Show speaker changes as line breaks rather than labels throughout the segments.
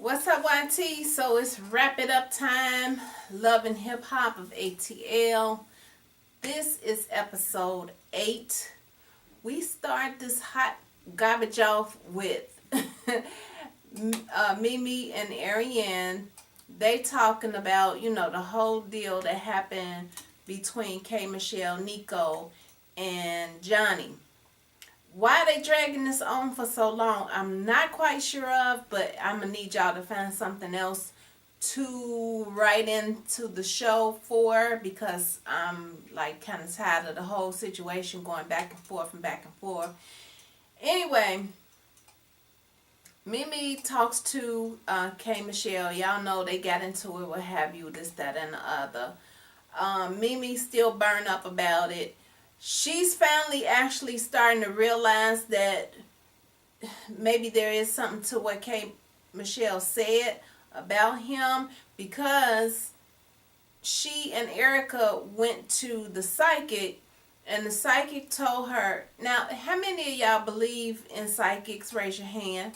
What's up, YT? So it's wrap it up time. Love and Hip Hop of ATL. This is episode 8. We start this hot garbage off with Mimi and Ariane. They talking about, the whole deal that happened between K. Michelle, Nico, and Johnny. Why they dragging this on for so long, I'm not quite sure of, but I'm going to need y'all to find something else to write into the show for, because I'm like kind of tired of the whole situation going back and forth and back and forth. Anyway, Mimi talks to K. Michelle. Y'all know they got into it, what have you, this, that, and the other. Mimi still burned up about it. She's finally actually starting to realize that maybe there is something to what K. Michelle said about him, because she and Erica went to the psychic, and the psychic told her, now how many of y'all believe in psychics? Raise your hand.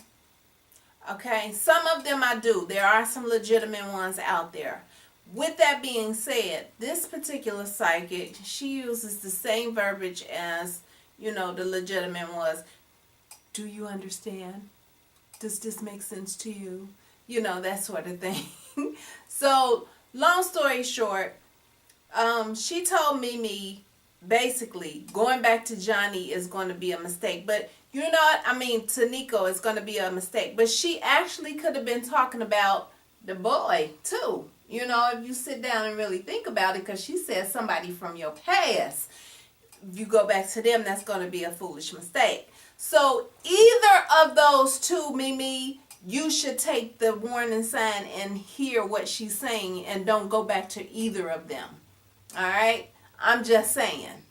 Okay, some of them I do. There are some legitimate ones out there. With that being said, this particular psychic, she uses the same verbiage as, the legitimate ones. Do you understand? Does this make sense to you? That sort of thing. So, long story short, she told Mimi, basically, going back to Johnny is going to be a mistake. But, to Nico is going to be a mistake. But she actually could have been talking about the boy, too. If you sit down and really think about it, because she said somebody from your past, if you go back to them, that's going to be a foolish mistake. So either of those two, Mimi, you should take the warning sign and hear what she's saying, and don't go back to either of them. All right? I'm just saying.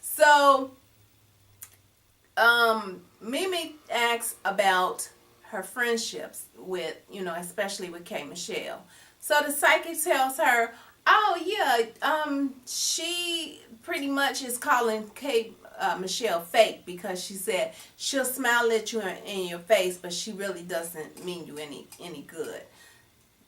So, Mimi asks about her friendships with, especially with K. Michelle. So the psychic tells her, oh yeah, she pretty much is calling K. Michelle fake, because she said she'll smile at you in your face, but she really doesn't mean you any good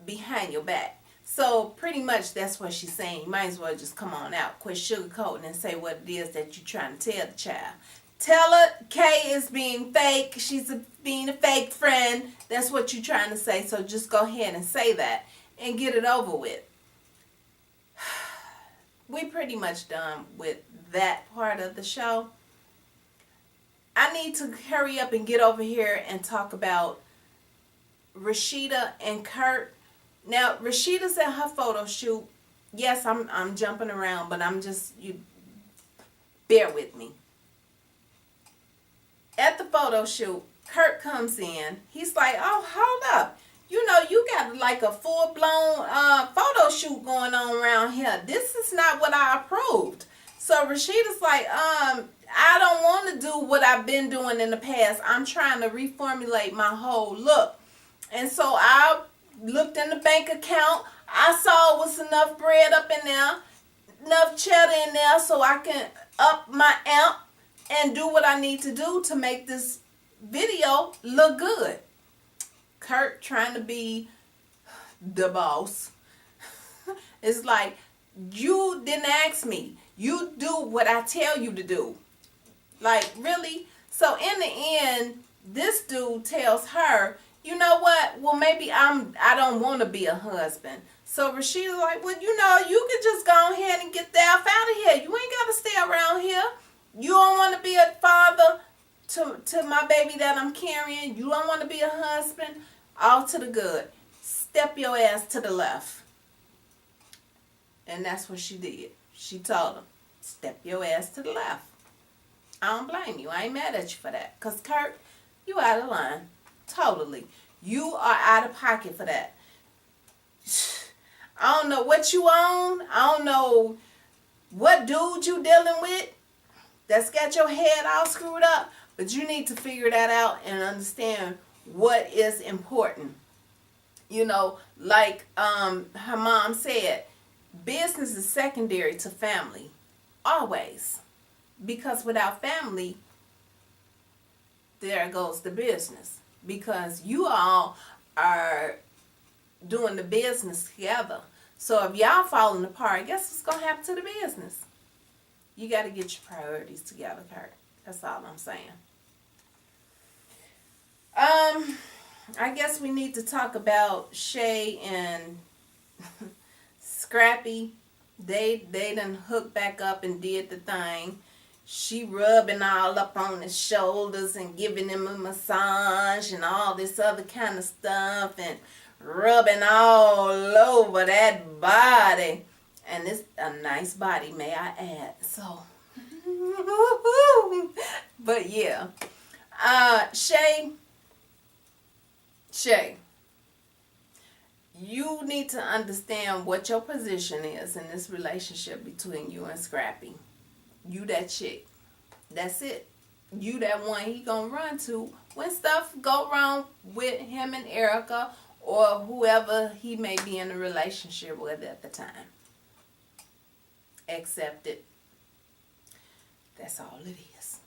behind your back. So pretty much that's what she's saying. You might as well just come on out, quit sugarcoating, and say what it is that you're trying to tell the child. Tell her Kay is being fake. She's being a fake friend. That's what you're trying to say. So just go ahead and say that and get it over with. We pretty much done with that part of the show. I need to hurry up and get over here and talk about Rashida and Kurt. Now, Rashida's at her photo shoot. Yes, I'm jumping around, but you bear with me. At the photo shoot, Kurt comes in. He's like, oh, hold up. You got like a full-blown photo shoot going on around here. This is not what I approved. So Rashida's like, I don't want to do what I've been doing in the past. I'm trying to reformulate my whole look. And so I looked in the bank account. I saw it was enough bread up in there, enough cheddar in there, so I can up my amp and do what I need to do to make this video look good. Kurt trying to be the boss. It's like, you didn't ask me. You do what I tell you to do. Like, really? So in the end, this dude tells her, you know what? Well, maybe I don't want to be a husband. So Rashida's like, well, you can just go ahead and get the F out of here. You ain't got to stay around here. You don't want to be a father to my baby that I'm carrying. You don't want to be a husband. All to the good. Step your ass to the left. And that's what she did. She told him, step your ass to the left. I don't blame you. I ain't mad at you for that. Because, Kurt, you out of line. Totally. You are out of pocket for that. I don't know what you own. I don't know what dude you dealing with that's got your head all screwed up, but you need to figure that out and understand what is important. Like her mom said, business is secondary to family, always, because without family, there goes the business. because you all are doing the business together. So if y'all falling apart, guess what's gonna happen to the business? You got to get your priorities together, Kurt. That's all I'm saying. I guess we need to talk about Shay and Scrappy. They done hooked back up and did the thing. She rubbing all up on his shoulders and giving him a massage and all this other kind of stuff and rubbing all over that body. And it's a nice body, may I add. So, but yeah. Shay, you need to understand what your position is in this relationship between you and Scrappy. You that chick. That's it. You that one he gonna run to when stuff go wrong with him and Erica or whoever he may be in a relationship with at the time. Accept it. That's all it is.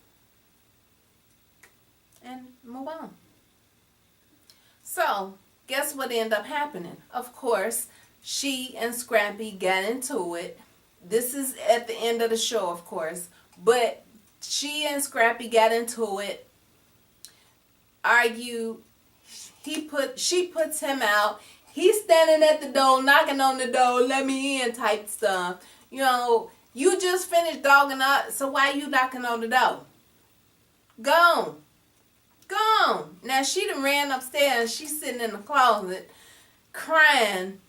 And move on. So, guess what ended up happening? Of course, she and Scrappy got into it. This is at the end of the show, of course. But she and Scrappy got into it. Argued. She puts him out. He's standing at the door, knocking on the door, let me in type stuff. You know, you just finished dogging up, so why you knocking on the door? Go on. Now, she done ran upstairs and she's sitting in the closet crying.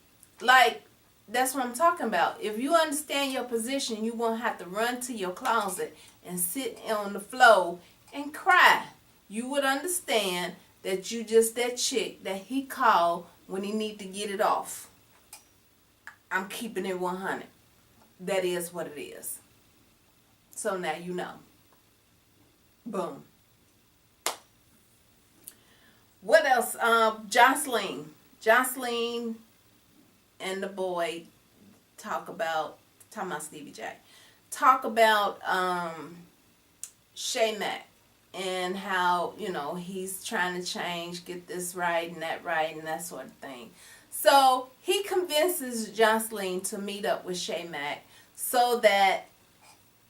Like, that's what I'm talking about. If you understand your position, you won't have to run to your closet and sit on the floor and cry. You would understand that you just that chick that he called when he need to get it off. I'm keeping it 100. That is what it is. So now you know. Boom. What else? Jocelyn and the boy talking about Stevie J. Talk about Shay Mack and how, you know, he's trying to change, get this right and that sort of thing. So he convinces Jocelyn to meet up with Shay Mack so that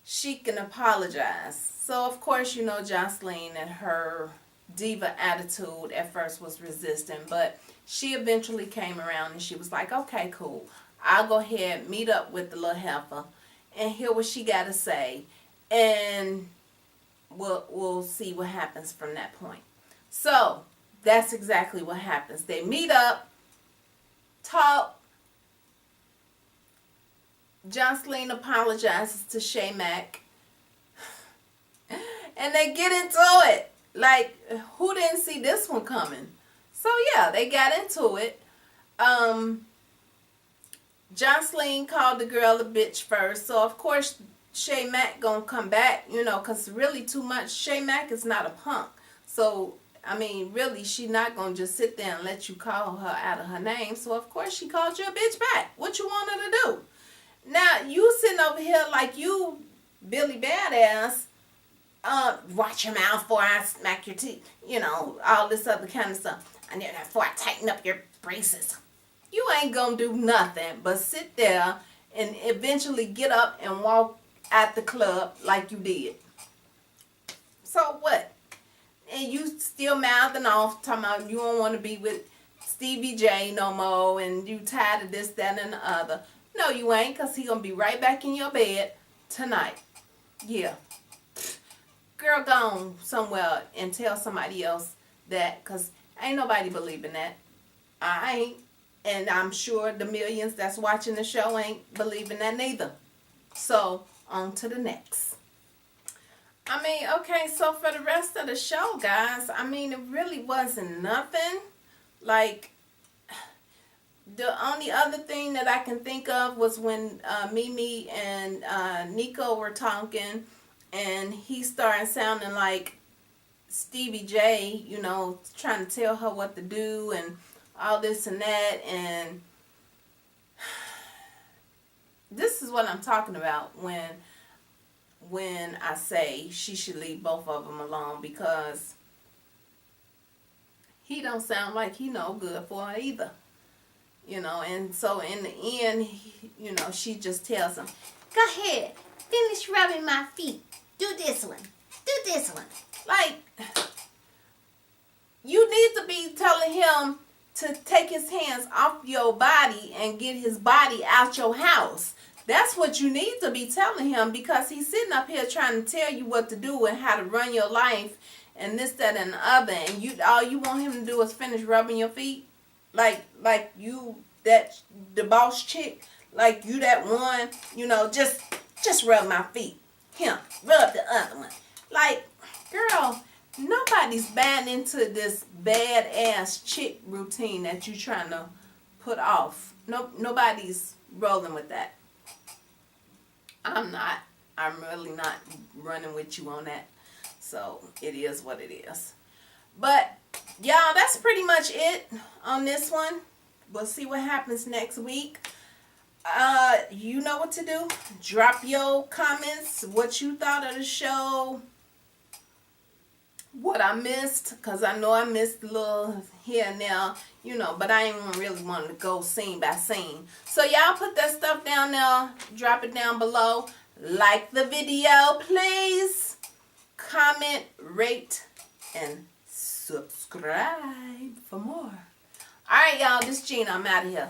she can apologize. So, of course, you know, Jocelyn and her diva attitude at first was resistant, but she eventually came around and she was like, okay, cool. I'll go ahead, meet up with the little heifer and hear what she got to say. And we'll see what happens from that point. So, that's exactly what happens. They meet up, talk. Jocelyn apologizes to Shay Mack. And they get into it. Like, who didn't see this one coming? So, yeah, they got into it. Jocelyn called the girl a bitch first. So, of course, Shay Mack gonna come back, you know, because really too much. Shay Mack is not a punk. So, I mean, really, she not gonna just sit there and let you call her out of her name. So, of course, she called you a bitch back. What you want her to do? Now, you sitting over here like you, Billy Badass, watch your mouth before I smack your teeth. You know, all this other kind of stuff. And then before I tighten up your braces. You ain't gonna do nothing but sit there and eventually get up and walk at the club like you did. So what? And you still mouthing off, talking about you don't want to be with Stevie J no more and you tired of this, that, and the other. No, you ain't, because he going to be right back in your bed tonight. Yeah. Girl, go on somewhere and tell somebody else that, because ain't nobody believing that. I ain't. And I'm sure the millions that's watching the show ain't believing that neither. So, on to the next. I mean, okay, so for the rest of the show, guys, I mean, it really wasn't nothing. Like, the only other thing that I can think of was when Mimi and Nico were talking, and he started sounding like Stevie J, you know, trying to tell her what to do and all this and that. And this is what I'm talking about when I say she should leave both of them alone, because he don't sound like he no good for her either. You know, and so in the end, you know, she just tells him, go ahead, finish rubbing my feet. Do this one. Do this one. Like, you need to be telling him to take his hands off your body and get his body out your house. That's what you need to be telling him, because he's sitting up here trying to tell you what to do and how to run your life and this, that, and the other, and you all you want him to do is finish rubbing your feet. Like you, that the boss chick, like you that one, you know, just rub my feet. Him, rub the other one. Like, girl, nobody's buying into this badass chick routine that you trying to put off. Nobody's rolling with that. I'm not. I'm really not running with you on that. So it is what it is. But y'all, that's pretty much it on this one. We'll see what happens next week. You know what to do. Drop your comments, what you thought of the show, what I missed, because I know I missed a little here and there, you know, but I ain't really want to go scene by scene. So y'all put that stuff down there, drop it down below, like the video, please, comment, rate, and subscribe for more. Alright, y'all, this is Gina. I'm out of here.